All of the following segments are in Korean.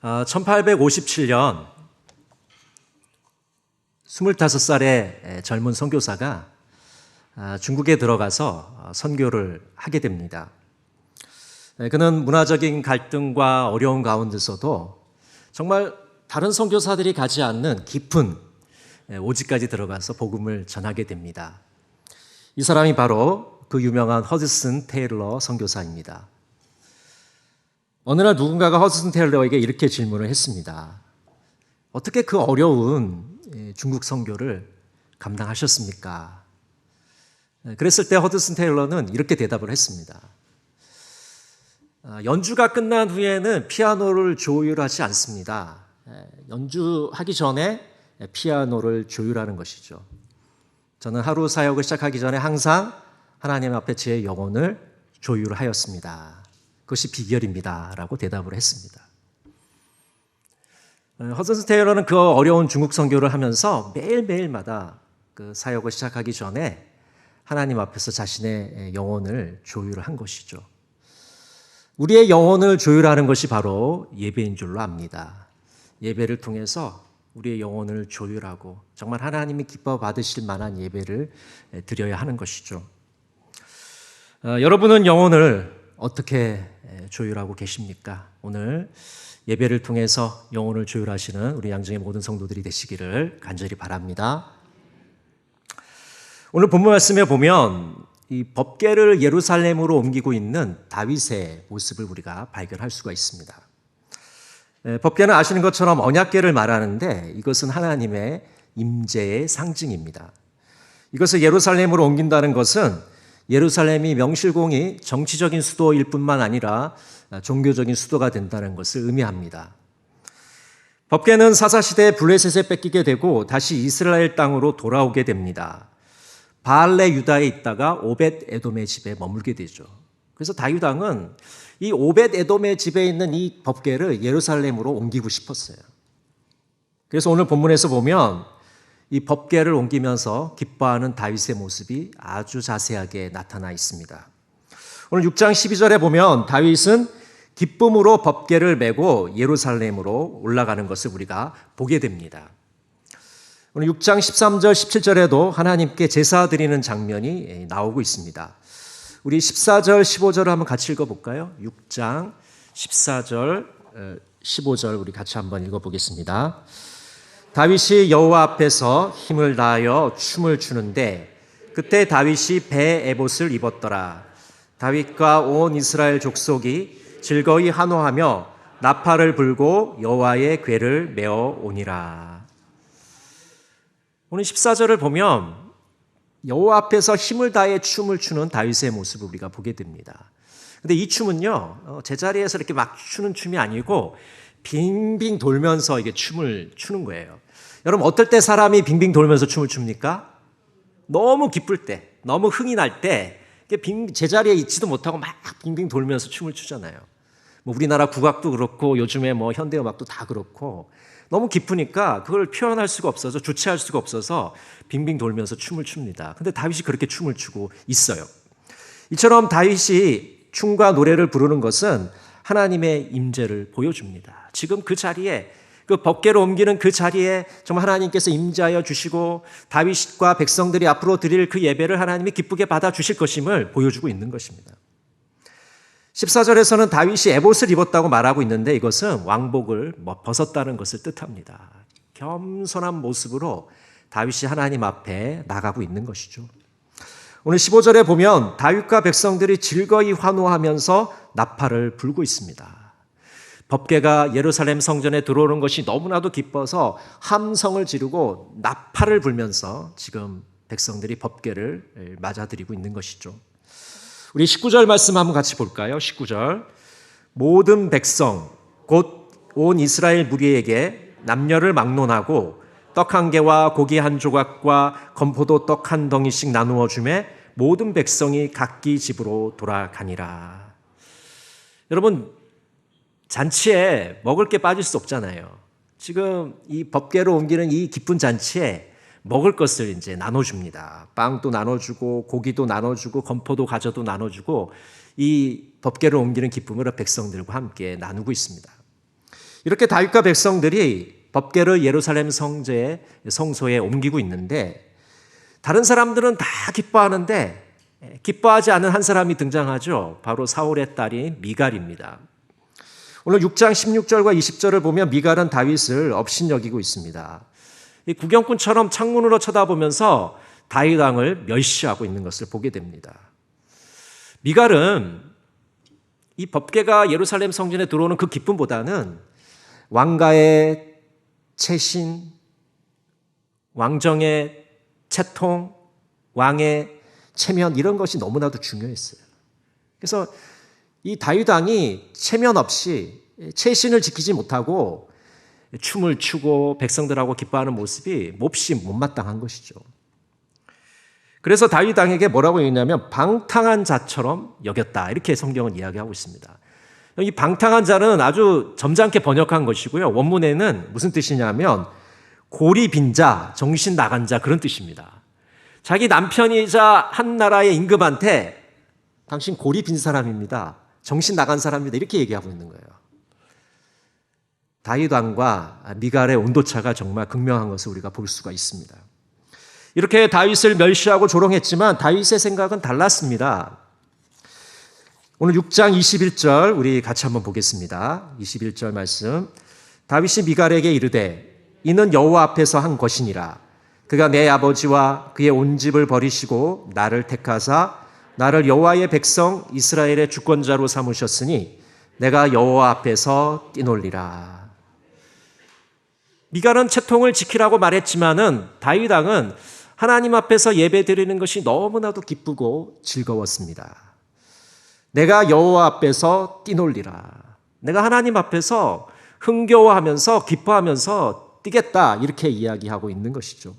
1857년 25살의 젊은 선교사가 중국에 들어가서 선교를 하게 됩니다. 그는 문화적인 갈등과 어려운 가운데서도 정말 다른 선교사들이 가지 않는 깊은 오지까지 들어가서 복음을 전하게 됩니다. 이 사람이 바로 그 유명한 허드슨 테일러 선교사입니다. 어느 날 누군가가 허드슨 테일러에게 이렇게 질문을 했습니다. 어떻게 그 어려운 중국 선교를 감당하셨습니까? 그랬을 때 허드슨 테일러는 이렇게 대답을 했습니다. 연주가 끝난 후에는 피아노를 조율하지 않습니다. 연주하기 전에 피아노를 조율하는 것이죠. 저는 하루 사역을 시작하기 전에 항상 하나님 앞에 제 영혼을 조율하였습니다. 그것이 비결입니다. 라고 대답을 했습니다. 허드슨 테일러는 그 어려운 중국 선교를 하면서 매일매일마다 그 사역을 시작하기 전에 하나님 앞에서 자신의 영혼을 조율한 것이죠. 우리의 영혼을 조율하는 것이 바로 예배인 줄로 압니다. 예배를 통해서 우리의 영혼을 조율하고 정말 하나님이 기뻐 받으실 만한 예배를 드려야 하는 것이죠. 여러분은 영혼을 어떻게 조율하고 계십니까? 오늘 예배를 통해서 영혼을 조율하시는 우리 양정의 모든 성도들이 되시기를 간절히 바랍니다. 오늘 본문 말씀에 보면 이 법궤를 예루살렘으로 옮기고 있는 다윗의 모습을 우리가 발견할 수가 있습니다. 법궤는 아시는 것처럼 언약궤를 말하는데 이것은 하나님의 임재의 상징입니다. 이것을 예루살렘으로 옮긴다는 것은 예루살렘이 명실공히 정치적인 수도일 뿐만 아니라 종교적인 수도가 된다는 것을 의미합니다. 법궤는 사사시대에 블레셋에 뺏기게 되고 다시 이스라엘 땅으로 돌아오게 됩니다. 바알레 유다에 있다가 오벳 에돔의 집에 머물게 되죠. 그래서 다윗 왕은 이 오벳 에돔의 집에 있는 이 법궤를 예루살렘으로 옮기고 싶었어요. 그래서 오늘 본문에서 보면 이 법궤를 옮기면서 기뻐하는 다윗의 모습이 아주 자세하게 나타나 있습니다. 오늘 6장 12절에 보면 다윗은 기쁨으로 법궤를 메고 예루살렘으로 올라가는 것을 우리가 보게 됩니다. 오늘 6장 13절 17절에도 하나님께 제사 드리는 장면이 나오고 있습니다. 우리 14절 15절을 한번 같이 읽어볼까요? 6장 14절 15절 우리 같이 한번 읽어보겠습니다. 다윗이 여호와 앞에서 힘을 다하여 춤을 추는데 그때 다윗이 배 에봇을 입었더라. 다윗과 온 이스라엘 족속이 즐거이 환호하며 나팔을 불고 여호와의 궤를 메어 오니라. 오늘 14절을 보면 여호와 앞에서 힘을 다해 춤을 추는 다윗의 모습을 우리가 보게 됩니다. 근데 이 춤은요, 제자리에서 이렇게 막 추는 춤이 아니고 빙빙 돌면서 이게 춤을 추는 거예요. 여러분, 어떨 때 사람이 빙빙 돌면서 춤을 춥니까? 너무 기쁠 때, 너무 흥이 날 때, 제자리에 있지도 못하고 막 빙빙 돌면서 춤을 추잖아요. 뭐 우리나라 국악도 그렇고 요즘에 뭐 현대음악도 다 그렇고 너무 기쁘니까 그걸 표현할 수가 없어서 주체할 수가 없어서 빙빙 돌면서 춤을 춥니다. 근데 다윗이 그렇게 춤을 추고 있어요. 이처럼 다윗이 춤과 노래를 부르는 것은 하나님의 임재를 보여줍니다. 지금 그 자리에 그 법궤로 옮기는 그 자리에 정말 하나님께서 임재하여 주시고 다윗과 백성들이 앞으로 드릴 그 예배를 하나님이 기쁘게 받아주실 것임을 보여주고 있는 것입니다. 14절에서는 다윗이 에봇을 입었다고 말하고 있는데 이것은 왕복을 벗었다는 것을 뜻합니다. 겸손한 모습으로 다윗이 하나님 앞에 나가고 있는 것이죠. 오늘 15절에 보면 다윗과 백성들이 즐거이 환호하면서 나팔을 불고 있습니다. 법궤가 예루살렘 성전에 들어오는 것이 너무나도 기뻐서 함성을 지르고 나팔을 불면서 지금 백성들이 법궤를 맞아들이고 있는 것이죠. 우리 19절 말씀 한번 같이 볼까요? 19절. 모든 백성 곧 온 이스라엘 무리에게 남녀를 막론하고 떡 한 개와 고기 한 조각과 건포도 떡 한 덩이씩 나누어 주매 모든 백성이 각기 집으로 돌아가니라. 여러분, 잔치에 먹을 게 빠질 수 없잖아요. 지금 이 법궤로 옮기는 이 기쁜 잔치에 먹을 것을 이제 나눠줍니다. 빵도 나눠주고 고기도 나눠주고 건포도 과자도 나눠주고 이 법궤를 옮기는 기쁨을 백성들과 함께 나누고 있습니다. 이렇게 다윗과 백성들이 법궤를 예루살렘 성소에 옮기고 있는데 다른 사람들은 다 기뻐하는데 기뻐하지 않은 한 사람이 등장하죠. 바로 사울의 딸인 미갈입니다. 오늘 6장 16절과 20절을 보면 미갈은 다윗을 업신여기고 있습니다. 이 구경꾼처럼 창문으로 쳐다보면서 다윗 왕을 멸시하고 있는 것을 보게 됩니다. 미갈은 이 법궤가 예루살렘 성전에 들어오는 그 기쁨보다는 왕가의 채신, 왕정의 채통, 왕의 체면 이런 것이 너무나도 중요했어요. 그래서 이 다윗 왕이 체면 없이 채신을 지키지 못하고 춤을 추고 백성들하고 기뻐하는 모습이 몹시 못마땅한 것이죠. 그래서 다윗 왕에게 뭐라고 얘기했냐면 방탕한 자처럼 여겼다. 이렇게 성경은 이야기하고 있습니다. 이 방탕한 자는 아주 점잖게 번역한 것이고요. 원문에는 무슨 뜻이냐면 골이 빈 자, 정신 나간 자 그런 뜻입니다. 자기 남편이자 한 나라의 임금한테 당신 골이 빈 사람입니다. 정신 나간 사람입니다. 이렇게 얘기하고 있는 거예요. 다윗 왕과 미갈의 온도차가 정말 극명한 것을 우리가 볼 수가 있습니다. 이렇게 다윗을 멸시하고 조롱했지만 다윗의 생각은 달랐습니다. 오늘 6장 21절 우리 같이 한번 보겠습니다. 21절 말씀. 다윗이 미갈에게 이르되 이는 여호와 앞에서 한 것이니라. 그가 내 아버지와 그의 온 집을 버리시고 나를 택하사 나를 여호와의 백성 이스라엘의 주권자로 삼으셨으니 내가 여호와 앞에서 뛰놀리라. 미갈은 채통을 지키라고 말했지만은 다윗 왕은 하나님 앞에서 예배드리는 것이 너무나도 기쁘고 즐거웠습니다. 내가 여호와 앞에서 뛰놀리라. 내가 하나님 앞에서 흥겨워하면서 기뻐하면서 뛰겠다 이렇게 이야기하고 있는 것이죠.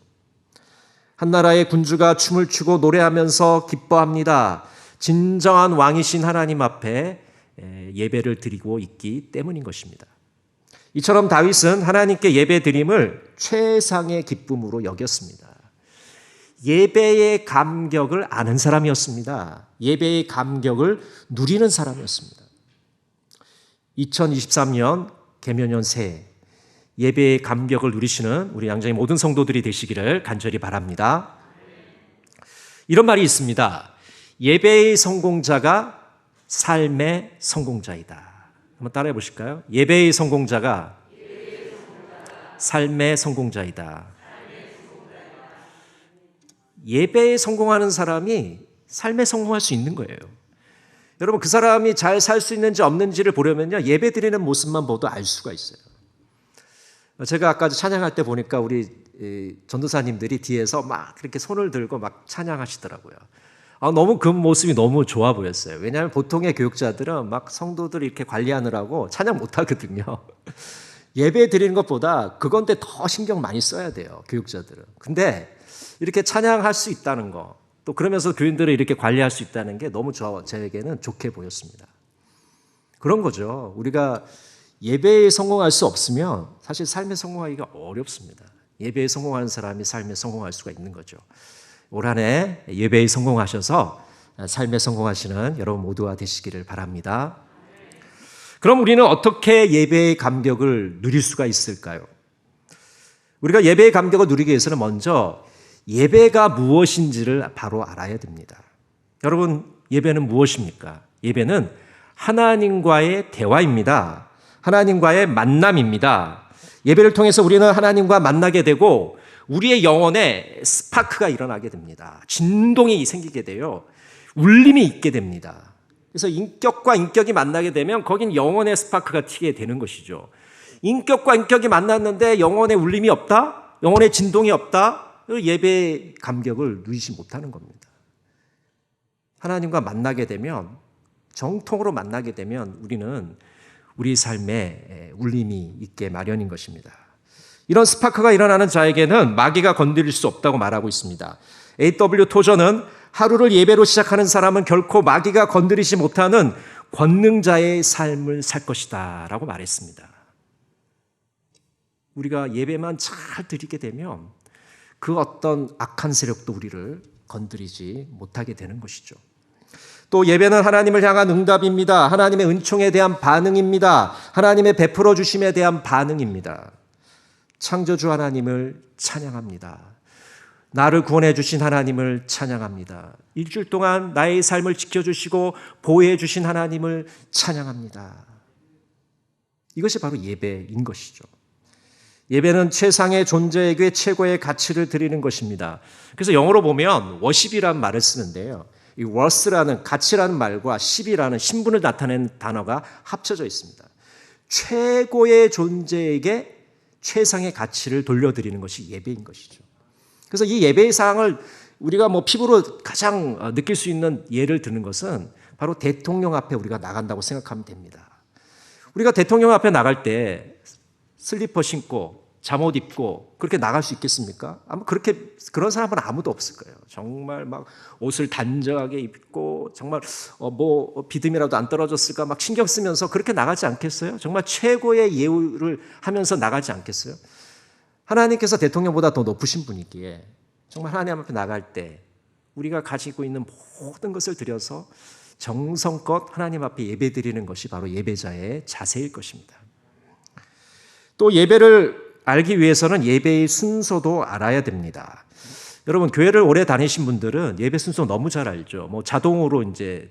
한나라의 군주가 춤을 추고 노래하면서 기뻐합니다. 진정한 왕이신 하나님 앞에 예배를 드리고 있기 때문인 것입니다. 이처럼 다윗은 하나님께 예배드림을 최상의 기쁨으로 여겼습니다. 예배의 감격을 아는 사람이었습니다. 예배의 감격을 누리는 사람이었습니다. 2023년 개묘년 새해 예배의 감격을 누리시는 우리 양장의 모든 성도들이 되시기를 간절히 바랍니다. 이런 말이 있습니다. 예배의 성공자가 삶의 성공자이다. 한번 따라해 보실까요? 예배의 성공자가 삶의 성공자이다. 예배에 성공하는 사람이 삶에 성공할 수 있는 거예요. 여러분 그 사람이 잘 살 수 있는지 없는지를 보려면요 예배 드리는 모습만 봐도 알 수가 있어요. 제가 아까 찬양할 때 보니까 우리 전도사님들이 뒤에서 막 그렇게 손을 들고 막 찬양하시더라고요. 너무 그 모습이 너무 좋아 보였어요. 왜냐하면 보통의 교육자들은 막 성도들 이렇게 관리하느라고 찬양 못 하거든요. 예배 드리는 것보다 그건데 더 신경 많이 써야 돼요. 교육자들은. 근데 이렇게 찬양할 수 있다는 거, 또 그러면서 교인들을 이렇게 관리할 수 있다는 게 너무 저에게는 좋게 보였습니다. 그런 거죠. 우리가 예배에 성공할 수 없으면 사실 삶에 성공하기가 어렵습니다. 예배에 성공하는 사람이 삶에 성공할 수가 있는 거죠. 올 한 해 예배에 성공하셔서 삶에 성공하시는 여러분 모두가 되시기를 바랍니다. 그럼 우리는 어떻게 예배의 감격을 누릴 수가 있을까요? 우리가 예배의 감격을 누리기 위해서는 먼저 예배가 무엇인지를 바로 알아야 됩니다. 여러분, 예배는 무엇입니까? 예배는 하나님과의 대화입니다. 하나님과의 만남입니다. 예배를 통해서 우리는 하나님과 만나게 되고 우리의 영혼에 스파크가 일어나게 됩니다. 진동이 생기게 돼요. 울림이 있게 됩니다. 그래서 인격과 인격이 만나게 되면 거긴 영혼의 스파크가 튀게 되는 것이죠. 인격과 인격이 만났는데 영혼의 울림이 없다? 영혼의 진동이 없다? 예배의 감격을 누리지 못하는 겁니다. 하나님과 만나게 되면, 정통으로 만나게 되면 우리는 우리 삶에 울림이 있게 마련인 것입니다. 이런 스파크가 일어나는 자에게는 마귀가 건드릴 수 없다고 말하고 있습니다. A.W. 토저는 하루를 예배로 시작하는 사람은 결코 마귀가 건드리지 못하는 권능자의 삶을 살 것이다 라고 말했습니다. 우리가 예배만 잘 드리게 되면 그 어떤 악한 세력도 우리를 건드리지 못하게 되는 것이죠. 또 예배는 하나님을 향한 응답입니다. 하나님의 은총에 대한 반응입니다. 하나님의 베풀어 주심에 대한 반응입니다. 창조주 하나님을 찬양합니다. 나를 구원해 주신 하나님을 찬양합니다. 일주일 동안 나의 삶을 지켜주시고 보호해 주신 하나님을 찬양합니다. 이것이 바로 예배인 것이죠. 예배는 최상의 존재에게 최고의 가치를 드리는 것입니다. 그래서 영어로 보면 워십이라는 말을 쓰는데요. 이 worth라는 가치라는 말과 십이라는 신분을 나타내는 단어가 합쳐져 있습니다. 최고의 존재에게 최상의 가치를 돌려드리는 것이 예배인 것이죠. 그래서 이 예배의 사항을 우리가 피부로 가장 느낄 수 있는 예를 드는 것은 바로 대통령 앞에 우리가 나간다고 생각하면 됩니다. 우리가 대통령 앞에 나갈 때 슬리퍼 신고 잠옷 입고 그렇게 나갈 수 있겠습니까? 아마 그런 사람은 아무도 없을 거예요. 정말 막 옷을 단정하게 입고 정말 비듬이라도 안 떨어졌을까 막 신경 쓰면서 그렇게 나가지 않겠어요? 정말 최고의 예우를 하면서 나가지 않겠어요? 하나님께서 대통령보다 더 높으신 분이기에 정말 하나님 앞에 나갈 때 우리가 가지고 있는 모든 것을 들여서 정성껏 하나님 앞에 예배드리는 것이 바로 예배자의 자세일 것입니다. 또 예배를 알기 위해서는 예배의 순서도 알아야 됩니다. 여러분, 교회를 오래 다니신 분들은 예배 순서 너무 잘 알죠. 자동으로 이제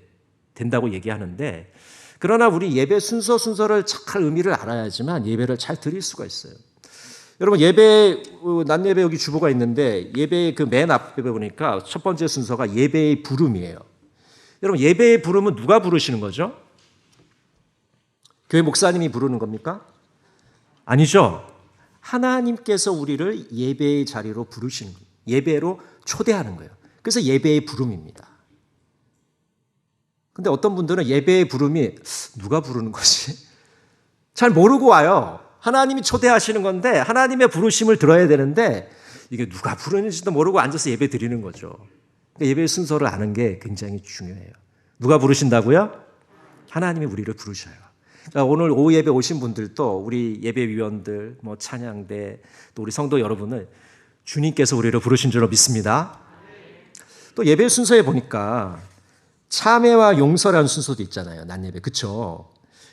된다고 얘기하는데, 그러나 우리 예배 순서를 잘 의미를 알아야지만 예배를 잘 드릴 수가 있어요. 여러분, 낮 예배 여기 주보가 있는데 예배의 그 맨 앞에 보니까 첫 번째 순서가 예배의 부름이에요. 여러분, 예배의 부름은 누가 부르시는 거죠? 교회 목사님이 부르는 겁니까? 아니죠. 하나님께서 우리를 예배의 자리로 부르시는 거예요. 예배로 초대하는 거예요. 그래서 예배의 부름입니다. 근데 어떤 분들은 예배의 부름이 누가 부르는 거지? 잘 모르고 와요. 하나님이 초대하시는 건데 하나님의 부르심을 들어야 되는데 이게 누가 부르는지도 모르고 앉아서 예배 드리는 거죠. 그러니까 예배의 순서를 아는 게 굉장히 중요해요. 누가 부르신다고요? 하나님이 우리를 부르셔요. 그러니까 오늘 오후 예배 오신 분들도 우리 예배위원들, 찬양대, 또 우리 성도 여러분을 주님께서 우리를 부르신 줄로 믿습니다. 또 예배 순서에 보니까 참회와 용서라는 순서도 있잖아요. 낮 예배, 그렇죠?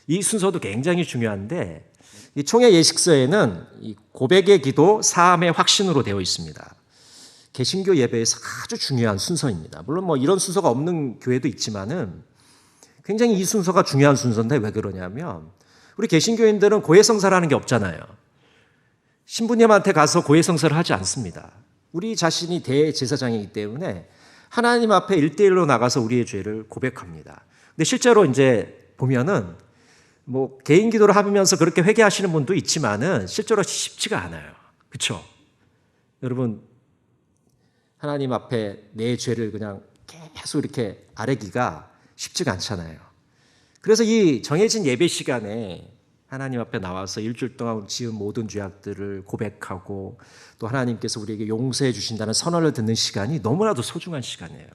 이 순서도 굉장히 중요한데 이 총회 예식서에는 이 고백의 기도, 사함의 확신으로 되어 있습니다. 개신교 예배에서 아주 중요한 순서입니다. 물론 이런 순서가 없는 교회도 있지만은 굉장히 이 순서가 중요한 순서인데 왜 그러냐면 우리 개신교인들은 고해성사라는 게 없잖아요. 신부님한테 가서 고해성사를 하지 않습니다. 우리 자신이 대제사장이기 때문에 하나님 앞에 1대1로 나가서 우리의 죄를 고백합니다. 근데 실제로 이제 보면은 개인 기도를 하면서 그렇게 회개하시는 분도 있지만은 실제로 쉽지가 않아요. 그렇죠? 여러분, 하나님 앞에 내 죄를 그냥 계속 이렇게 아뢰기가 쉽지가 않잖아요. 그래서 이 정해진 예배 시간에 하나님 앞에 나와서 일주일 동안 지은 모든 죄악들을 고백하고 또 하나님께서 우리에게 용서해 주신다는 선언을 듣는 시간이 너무나도 소중한 시간이에요.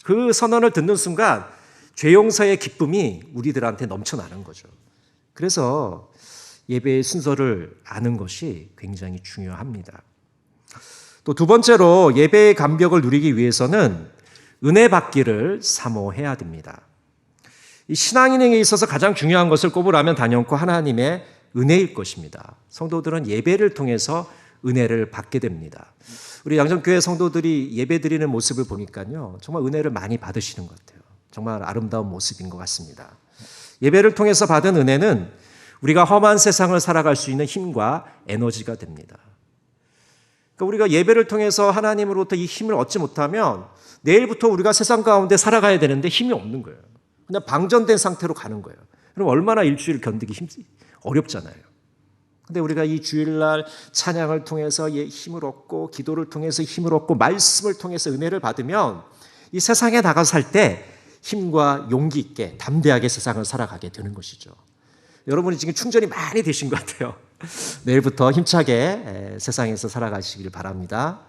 그 선언을 듣는 순간 죄 용서의 기쁨이 우리들한테 넘쳐나는 거죠. 그래서 예배의 순서를 아는 것이 굉장히 중요합니다. 또 두 번째로 예배의 감격을 누리기 위해서는 은혜 받기를 사모해야 됩니다. 이 신앙인에게 있어서 가장 중요한 것을 꼽으라면 단연코 하나님의 은혜일 것입니다. 성도들은 예배를 통해서 은혜를 받게 됩니다. 우리 양정교회 성도들이 예배 드리는 모습을 보니까요, 정말 은혜를 많이 받으시는 것 같아요. 정말 아름다운 모습인 것 같습니다. 예배를 통해서 받은 은혜는 우리가 험한 세상을 살아갈 수 있는 힘과 에너지가 됩니다. 그러니까 우리가 예배를 통해서 하나님으로부터 이 힘을 얻지 못하면 내일부터 우리가 세상 가운데 살아가야 되는데 힘이 없는 거예요. 그냥 방전된 상태로 가는 거예요. 그럼 얼마나 일주일을 견디기 어렵잖아요. 근데 우리가 이 주일날 찬양을 통해서 힘을 얻고 기도를 통해서 힘을 얻고 말씀을 통해서 은혜를 받으면 이 세상에 나가서 살 때 힘과 용기 있게 담대하게 세상을 살아가게 되는 것이죠. 여러분이 지금 충전이 많이 되신 것 같아요. 내일부터 힘차게 세상에서 살아가시길 바랍니다.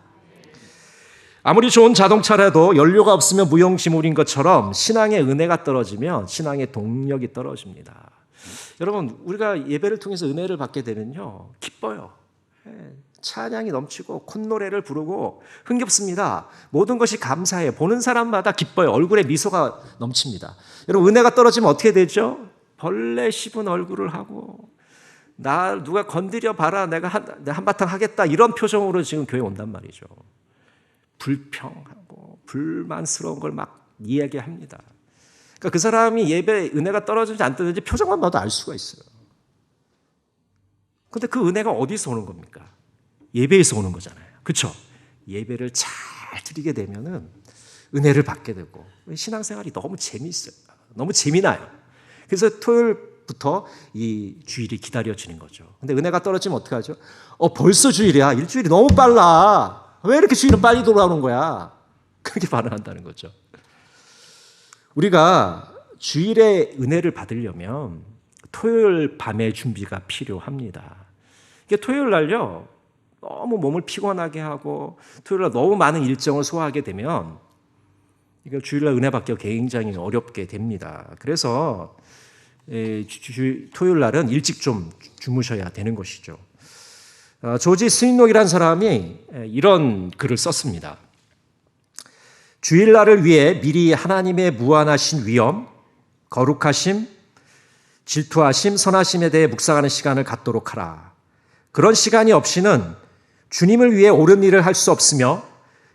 아무리 좋은 자동차라도 연료가 없으면 무용지물인 것처럼 신앙의 은혜가 떨어지면 신앙의 동력이 떨어집니다. 여러분, 우리가 예배를 통해서 은혜를 받게 되면요, 기뻐요. 찬양이 넘치고 콧노래를 부르고 흥겹습니다. 모든 것이 감사해요. 보는 사람마다 기뻐요. 얼굴에 미소가 넘칩니다. 여러분, 은혜가 떨어지면 어떻게 되죠? 벌레 씹은 얼굴을 하고 나 누가 건드려 봐라, 내가 한바탕 하겠다, 이런 표정으로 지금 교회 온단 말이죠. 불평하고 불만스러운 걸 막 이야기합니다. 그러니까 그 사람이 예배 은혜가 떨어지는지 안 떨어지는지 표정만 봐도 알 수가 있어요. 그런데 그 은혜가 어디서 오는 겁니까? 예배에서 오는 거잖아요. 그렇죠? 예배를 잘 드리게 되면은 은혜를 받게 되고 신앙생활이 너무 재미있어요. 너무 재미나요. 그래서 토요일부터 이 주일이 기다려지는 거죠. 근데 은혜가 떨어지면 어떡하죠? 벌써 주일이야. 일주일이 너무 빨라. 왜 이렇게 주일은 빨리 돌아오는 거야? 그렇게 반응한다는 거죠. 우리가 주일의 은혜를 받으려면 토요일 밤의 준비가 필요합니다. 이게 토요일 날요, 너무 몸을 피곤하게 하고 토요일 날 너무 많은 일정을 소화하게 되면 이거 주일날 은혜 받기가 굉장히 어렵게 됩니다. 그래서 토요일 날은 일찍 좀 주무셔야 되는 것이죠. 조지 스윈록이라는 사람이 이런 글을 썼습니다. 주일날을 위해 미리 하나님의 무한하신 위엄, 거룩하심, 질투하심, 선하심에 대해 묵상하는 시간을 갖도록 하라. 그런 시간이 없이는 주님을 위해 옳은 일을 할 수 없으며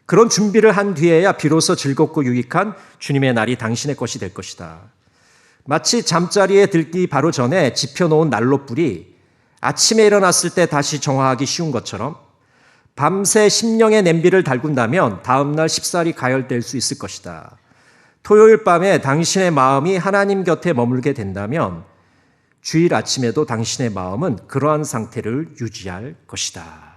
그런 준비를 한 뒤에야 비로소 즐겁고 유익한 주님의 날이 당신의 것이 될 것이다. 마치 잠자리에 들기 바로 전에 지펴놓은 난로불이 아침에 일어났을 때 다시 정화하기 쉬운 것처럼 밤새 심령의 냄비를 달군다면 다음날 쉽사리 가열될 수 있을 것이다. 토요일 밤에 당신의 마음이 하나님 곁에 머물게 된다면 주일 아침에도 당신의 마음은 그러한 상태를 유지할 것이다.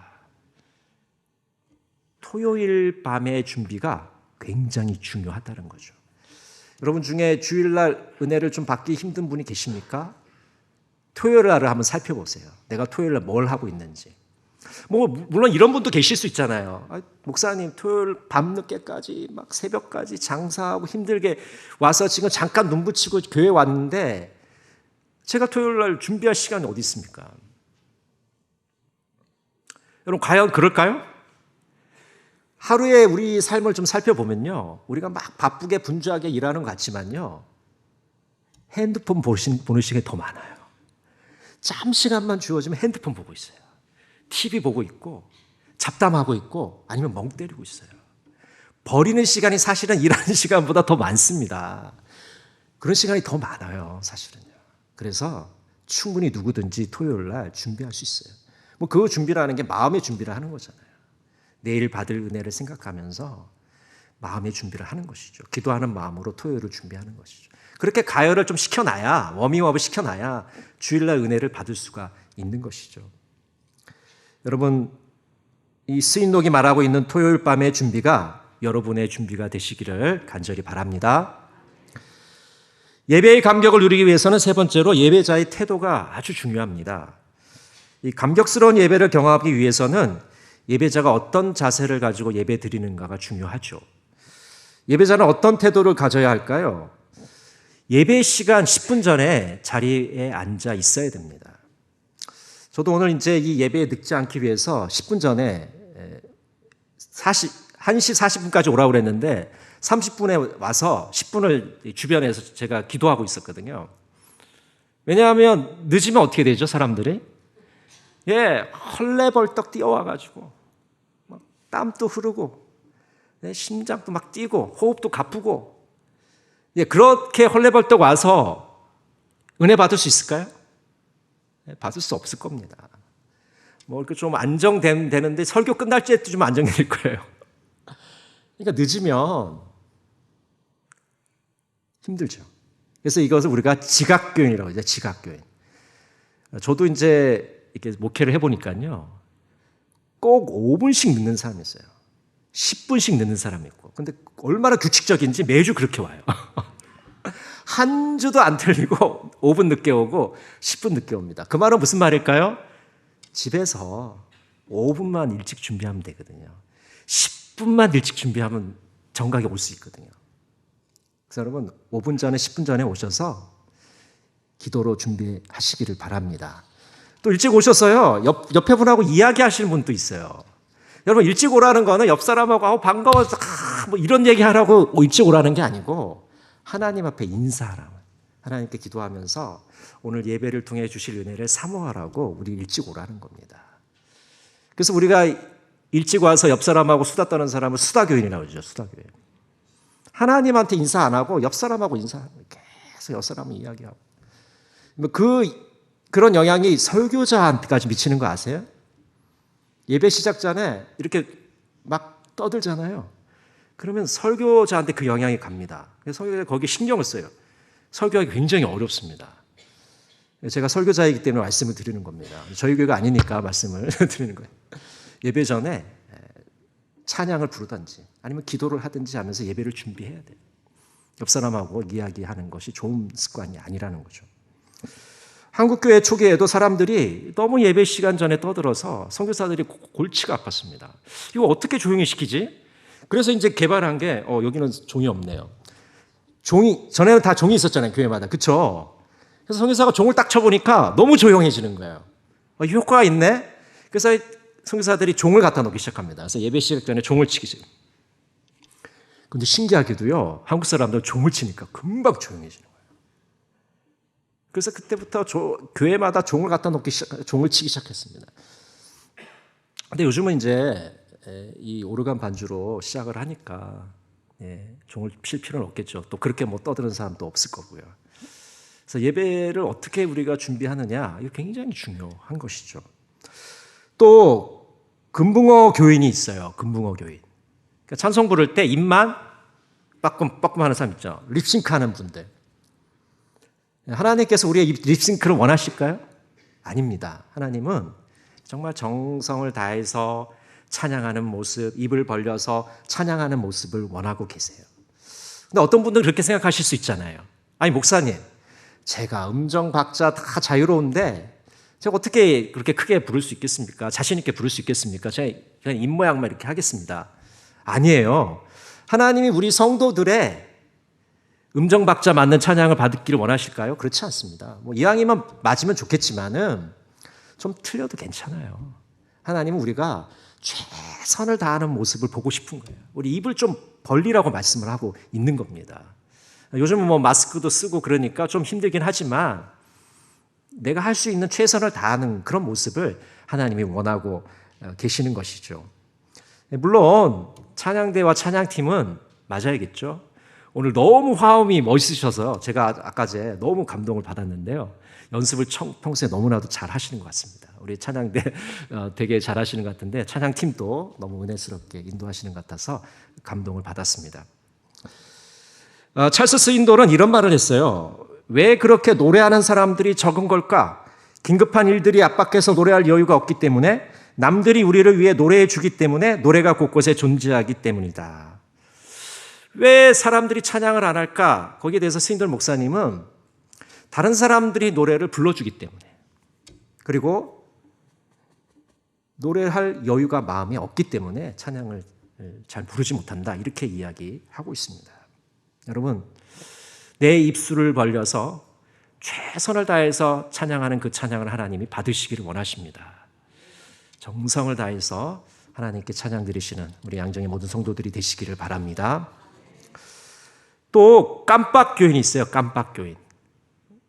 토요일 밤의 준비가 굉장히 중요하다는 거죠. 여러분 중에 주일날 은혜를 좀 받기 힘든 분이 계십니까? 토요일 날을 한번 살펴보세요. 내가 토요일 날 뭘 하고 있는지. 물론 이런 분도 계실 수 있잖아요. 목사님, 토요일 밤늦게까지 막 새벽까지 장사하고 힘들게 와서 지금 잠깐 눈 붙이고 교회 왔는데 제가 토요일 날 준비할 시간이 어디 있습니까? 여러분, 과연 그럴까요? 하루에 우리 삶을 좀 살펴보면요, 우리가 막 바쁘게 분주하게 일하는 것 같지만요, 핸드폰 보는 시간이 더 많아요. 잠시간만 주어지면 핸드폰 보고 있어요. TV 보고 있고 잡담하고 있고 아니면 멍 때리고 있어요. 버리는 시간이 사실은 일하는 시간보다 더 많습니다. 그런 시간이 더 많아요, 사실은요. 그래서 충분히 누구든지 토요일 날 준비할 수 있어요. 그 준비라는 게 마음의 준비를 하는 거잖아요. 내일 받을 은혜를 생각하면서 마음의 준비를 하는 것이죠. 기도하는 마음으로 토요일을 준비하는 것이죠. 그렇게 가열을 좀 시켜놔야, 워밍업을 시켜놔야 주일날 은혜를 받을 수가 있는 것이죠. 여러분, 이 스윈록이 말하고 있는 토요일 밤의 준비가 여러분의 준비가 되시기를 간절히 바랍니다. 예배의 감격을 누리기 위해서는 세 번째로 예배자의 태도가 아주 중요합니다. 이 감격스러운 예배를 경험하기 위해서는 예배자가 어떤 자세를 가지고 예배 드리는가가 중요하죠. 예배자는 어떤 태도를 가져야 할까요? 예배 시간 10분 전에 자리에 앉아 있어야 됩니다. 저도 오늘 이제 이 예배에 늦지 않기 위해서 10분 전에 1시 40분까지 오라고 그랬는데 30분에 와서 10분을 주변에서 제가 기도하고 있었거든요. 왜냐하면 늦으면 어떻게 되죠, 사람들이? 헐레벌떡 뛰어와가지고 막 땀도 흐르고 심장도 막 뛰고 호흡도 가쁘고 그렇게 헐레벌떡 와서 은혜 받을 수 있을까요? 받을 수 없을 겁니다. 이렇게 좀 안정되는데 설교 끝날 때도 좀 안정될 거예요. 그러니까 늦으면 힘들죠. 그래서 이것을 우리가 지각교인이라고 하죠. 지각교인. 저도 이제 이렇게 목회를 해보니까요, 꼭 5분씩 늦는 사람이 있어요. 10분씩 늦는 사람이 있고. 근데 얼마나 규칙적인지 매주 그렇게 와요. 한 주도 안 틀리고 5분 늦게 오고 10분 늦게 옵니다. 그 말은 무슨 말일까요? 집에서 5분만 일찍 준비하면 되거든요. 10분만 일찍 준비하면 정각이 올 수 있거든요. 그래서 여러분 5분 전에 10분 전에 오셔서 기도로 준비하시기를 바랍니다. 또 일찍 오셨어요. 옆에 분하고 이야기하시는 분도 있어요. 여러분, 일찍 오라는 거는 옆 사람하고 반가워서 뭐 이런 얘기 하라고 일찍 오라는 게 아니고 하나님 앞에 인사하라고, 하나님께 기도하면서 오늘 예배를 통해 주실 은혜를 사모하라고 우리 일찍 오라는 겁니다. 그래서 우리가 일찍 와서 옆 사람하고 수다 떠는 사람을 수다교인이라고 그러죠. 수다교인. 하나님한테 인사 안 하고 옆 사람하고 인사하고 계속 옆 사람을 이야기하고. 그런 영향이 설교자한테까지 미치는 거 아세요? 예배 시작 전에 이렇게 막 떠들잖아요. 그러면 설교자한테 그 영향이 갑니다. 그래서 설교자가 거기에 신경을 써요. 설교하기 굉장히 어렵습니다. 제가 설교자이기 때문에 말씀을 드리는 겁니다. 저희 교회가 아니니까 말씀을 드리는 거예요. 예배 전에 찬양을 부르든지 아니면 기도를 하든지 하면서 예배를 준비해야 돼요. 옆 사람하고 이야기하는 것이 좋은 습관이 아니라는 거죠. 한국교회 초기에도 사람들이 너무 예배 시간 전에 떠들어서 선교사들이 골치가 아팠습니다. 이거 어떻게 조용히 시키지? 그래서 이제 개발한 게 여기는 종이 없네요. 전에는 다 종이 있었잖아요, 교회마다. 그렇죠? 그래서 선교사가 종을 딱 쳐보니까 너무 조용해지는 거예요. 이 효과가 있네? 그래서 선교사들이 종을 갖다 놓기 시작합니다. 그래서 예배 시작 전에 종을 치기 시작. 근데 신기하게도요, 한국 사람들 종을 치니까 금방 조용해지는 거예요. 그래서 그때부터 교회마다 종을 갖다 놓기 종을 치기 시작했습니다. 근데 요즘은 이제 이 오르간 반주로 시작을 하니까 종을 필 필요는 없겠죠. 또 그렇게 뭐 떠드는 사람도 없을 거고요. 그래서 예배를 어떻게 우리가 준비하느냐, 이거 굉장히 중요한 것이죠. 또 금붕어 교인이 있어요. 금붕어 교인. 그러니까 찬송 부를 때 입만 빠끔빠끔 하는 사람 있죠. 립싱크 하는 분들. 하나님께서 우리의 립싱크를 원하실까요? 아닙니다. 하나님은 정말 정성을 다해서 찬양하는 모습, 입을 벌려서 찬양하는 모습을 원하고 계세요. 근데 어떤 분들은 그렇게 생각하실 수 있잖아요. 아니, 목사님, 제가 음정 박자 다 자유로운데 제가 어떻게 그렇게 크게 부를 수 있겠습니까? 자신 있게 부를 수 있겠습니까? 제가 그냥 입 모양만 이렇게 하겠습니다. 아니에요. 하나님이 우리 성도들의 음정 박자 맞는 찬양을 받기를 원하실까요? 그렇지 않습니다. 뭐 이왕이면 맞으면 좋겠지만은 좀 틀려도 괜찮아요. 하나님은 우리가 최선을 다하는 모습을 보고 싶은 거예요. 우리 입을 좀 벌리라고 말씀을 하고 있는 겁니다. 요즘은 뭐 마스크도 쓰고 그러니까 좀 힘들긴 하지만 내가 할 수 있는 최선을 다하는 그런 모습을 하나님이 원하고 계시는 것이죠. 물론 찬양대와 찬양팀은 맞아야겠죠. 오늘 너무 화음이 멋있으셔서 제가 아까 제 너무 감동을 받았는데요. 연습을 평소에 너무나도 잘 하시는 것 같습니다. 우리 찬양대 되게 잘 하시는 것 같은데 찬양팀도 너무 은혜스럽게 인도하시는 것 같아서 감동을 받았습니다. 찰스 스윈돌은 이런 말을 했어요. 왜 그렇게 노래하는 사람들이 적은 걸까? 긴급한 일들이 압박해서 노래할 여유가 없기 때문에, 남들이 우리를 위해 노래해 주기 때문에, 노래가 곳곳에 존재하기 때문이다. 왜 사람들이 찬양을 안 할까? 거기에 대해서 스윈돌 목사님은 다른 사람들이 노래를 불러주기 때문에, 그리고 노래할 여유가 마음에 없기 때문에 찬양을 잘 부르지 못한다, 이렇게 이야기하고 있습니다. 여러분, 내 입술을 벌려서 최선을 다해서 찬양하는 그 찬양을 하나님이 받으시기를 원하십니다. 정성을 다해서 하나님께 찬양 드리시는 우리 양정의 모든 성도들이 되시기를 바랍니다. 또 깜빡 교인이 있어요. 깜빡 교인.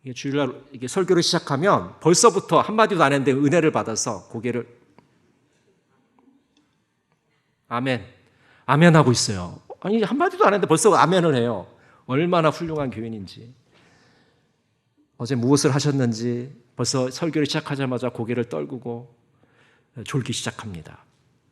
이게 주일날 이게 설교를 시작하면 벌써부터 한마디도 안 했는데 은혜를 받아서 고개를 아멘, 아멘 하고 있어요. 아니, 한마디도 안 했는데 벌써 아멘을 해요. 얼마나 훌륭한 교인인지. 어제 무엇을 하셨는지 벌써 설교를 시작하자마자 고개를 떨구고 졸기 시작합니다.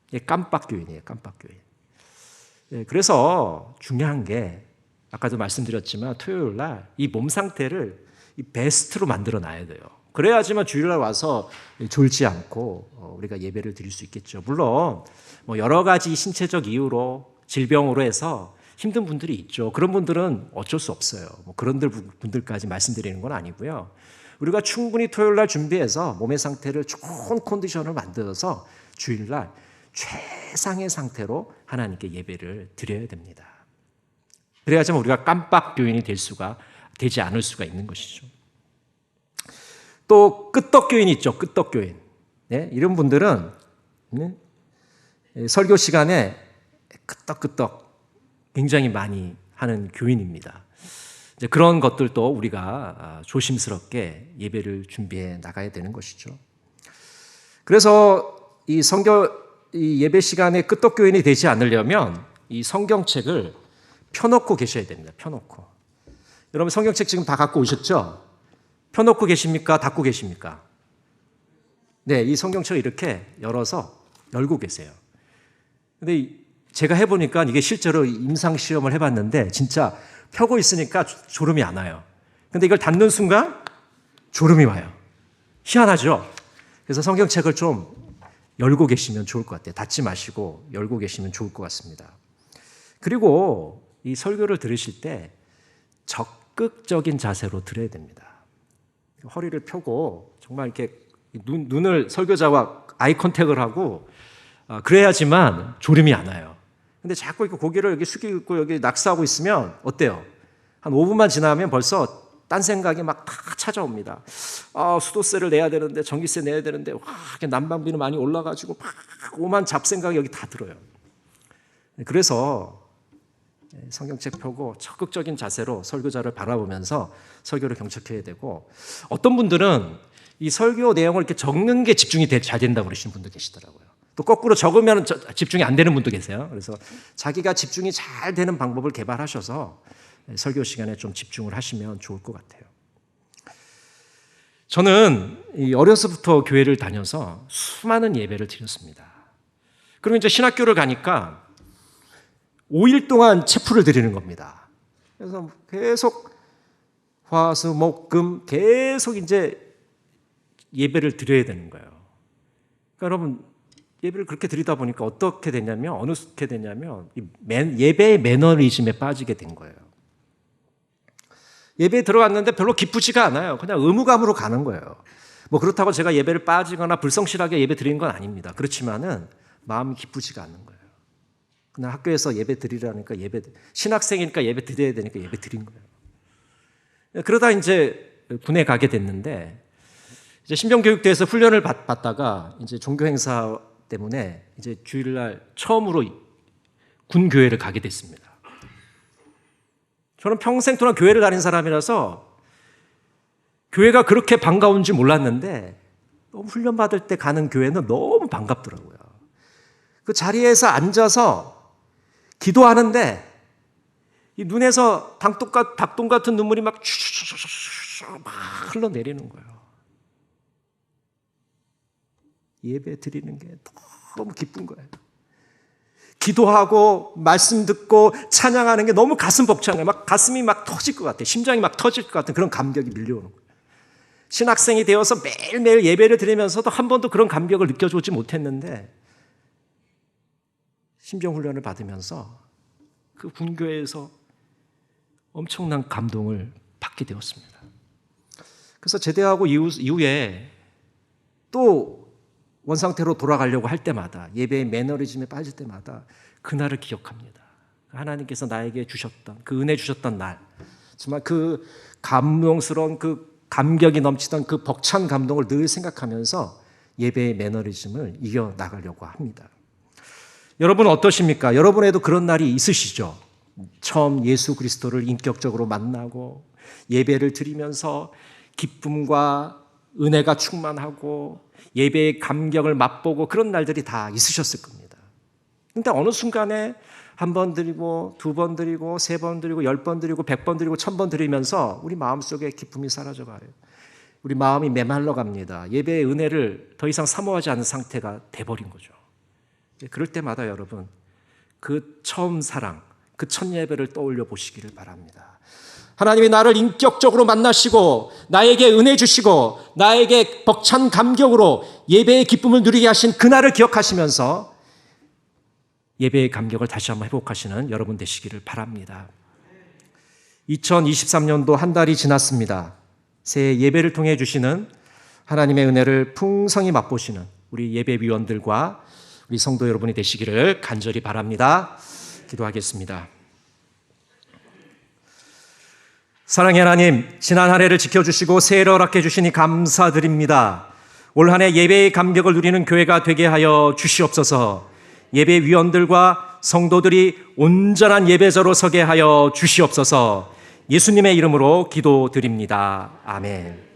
이게 깜빡 교인이에요. 깜빡 교인. 그래서 중요한 게 아까도 말씀드렸지만 토요일 날 이 몸 상태를 이 베스트로 만들어 놔야 돼요. 그래야지만 주일날 와서 졸지 않고 우리가 예배를 드릴 수 있겠죠. 물론 뭐 여러 가지 신체적 이유로 질병으로 해서 힘든 분들이 있죠. 그런 분들은 어쩔 수 없어요. 뭐 그런 분들까지 말씀드리는 건 아니고요. 우리가 충분히 토요일 날 준비해서 몸의 상태를 좋은 컨디션을 만들어서 주일날 최상의 상태로 하나님께 예배를 드려야 됩니다. 그래야지만 우리가 깜빡 교인이 되지 않을 수가 있는 것이죠. 또 끄떡교인 있죠. 끄떡교인. 네? 이런 분들은 설교 시간에 끄떡끄떡 굉장히 많이 하는 교인입니다. 이제 그런 것들도 우리가 조심스럽게 예배를 준비해 나가야 되는 것이죠. 그래서 이 예배 시간에 끄떡교인이 되지 않으려면 이 성경책을 펴놓고 계셔야 됩니다. 펴놓고. 여러분 성경책 지금 다 갖고 오셨죠? 펴놓고 계십니까? 닫고 계십니까? 네, 이 성경책을 이렇게 열고 계세요. 근데 제가 해보니까 이게 실제로 임상시험을 해봤는데 진짜 펴고 있으니까 졸음이 안 와요. 근데 이걸 닫는 순간 졸음이 와요. 희한하죠? 그래서 성경책을 좀 열고 계시면 좋을 것 같아요. 닫지 마시고 열고 계시면 좋을 것 같습니다. 그리고 이 설교를 들으실 때 적극적인 자세로 들어야 됩니다. 허리를 펴고 정말 이렇게 눈을 설교자와 아이 컨택을 하고 그래야지만 졸음이 안 와요. 근데 자꾸 이렇게 고개를 여기 숙이고 여기 낙서하고 있으면 어때요? 한 5분만 지나면 벌써 딴 생각이 막 다 찾아옵니다. 수도세를 내야 되는데 전기세 내야 되는데 난방비는 많이 올라가지고 막 오만 잡생각이 여기 다 들어요. 그래서 성경책 펴고 적극적인 자세로 설교자를 바라보면서 설교를 경청해야 되고 어떤 분들은 이 설교 내용을 이렇게 적는 게 집중이 잘 된다고 그러시는 분도 계시더라고요. 또 거꾸로 적으면 집중이 안 되는 분도 계세요. 그래서 자기가 집중이 잘 되는 방법을 개발하셔서 설교 시간에 좀 집중을 하시면 좋을 것 같아요. 저는 어려서부터 교회를 다녀서 수많은 예배를 드렸습니다. 그리고 이제 신학교를 가니까 5일 동안 체풀을 드리는 겁니다. 그래서 계속 화, 수, 목, 금 계속 이제 예배를 드려야 되는 거예요. 그러니까 여러분 예배를 그렇게 드리다 보니까 어떻게 되냐면 예배의 매너리즘에 빠지게 된 거예요. 예배에 들어갔는데 별로 기쁘지가 않아요. 그냥 의무감으로 가는 거예요. 뭐 그렇다고 제가 예배를 빠지거나 불성실하게 예배 드리는 건 아닙니다. 그렇지만은 마음이 기쁘지가 않는 거예요. 그냥 학교에서 예배 드리라니까 신학생이니까 예배 드려야 되니까 예배 드린 거예요. 그러다 이제 군에 가게 됐는데 이제 신병교육대에서 훈련을 받다가 이제 종교 행사 때문에 이제 주일날 처음으로 군교회를 가게 됐습니다. 저는 평생 동안 교회를 다닌 사람이라서 교회가 그렇게 반가운지 몰랐는데 너무 훈련 받을 때 가는 교회는 너무 반갑더라고요. 그 자리에서 앉아서 기도하는데 이 눈에서 닭똥 같은 눈물이 막 흘러내리는 거예요. 예배 드리는 게 너무 기쁜 거예요. 기도하고 말씀 듣고 찬양하는 게 너무 가슴 벅찬 거예요. 가슴이 막 터질 것 같아요. 심장이 막 터질 것 같은 그런 감격이 밀려오는 거예요. 신학생이 되어서 매일매일 예배를 드리면서도 한 번도 그런 감격을 느껴보지 못했는데 심정훈련을 받으면서 그 군교회에서 엄청난 감동을 받게 되었습니다. 그래서 제대하고 이후에 또 원상태로 돌아가려고 할 때마다 예배의 매너리즘에 빠질 때마다 그날을 기억합니다. 하나님께서 나에게 주셨던 그 은혜 주셨던 날 정말 그 감동스러운 그 감격이 넘치던 그 벅찬 감동을 늘 생각하면서 예배의 매너리즘을 이겨나가려고 합니다. 여러분은 어떠십니까? 여러분에도 그런 날이 있으시죠? 처음 예수 그리스도를 인격적으로 만나고 예배를 드리면서 기쁨과 은혜가 충만하고 예배의 감격을 맛보고 그런 날들이 다 있으셨을 겁니다. 그런데 어느 순간에 한 번 드리고 두 번 드리고 세 번 드리고 10번 드리고 100번 드리고 1000번 드리면서 우리 마음속에 기쁨이 사라져가요. 우리 마음이 메말라 갑니다. 예배의 은혜를 더 이상 사모하지 않는 상태가 돼버린 거죠. 그럴 때마다 여러분 그 처음 사랑, 그 첫 예배를 떠올려 보시기를 바랍니다. 하나님이 나를 인격적으로 만나시고 나에게 은혜 주시고 나에게 벅찬 감격으로 예배의 기쁨을 누리게 하신 그날을 기억하시면서 예배의 감격을 다시 한번 회복하시는 여러분 되시기를 바랍니다. 2023년도 한 달이 지났습니다. 새해 예배를 통해 주시는 하나님의 은혜를 풍성히 맛보시는 우리 예배위원들과 우리 성도 여러분이 되시기를 간절히 바랍니다. 기도하겠습니다. 사랑의 하나님, 지난 한 해를 지켜주시고 새해를 허락해 주시니 감사드립니다. 올 한 해 예배의 감격을 누리는 교회가 되게 하여 주시옵소서. 예배 위원들과 성도들이 온전한 예배자로 서게 하여 주시옵소서. 예수님의 이름으로 기도드립니다. 아멘.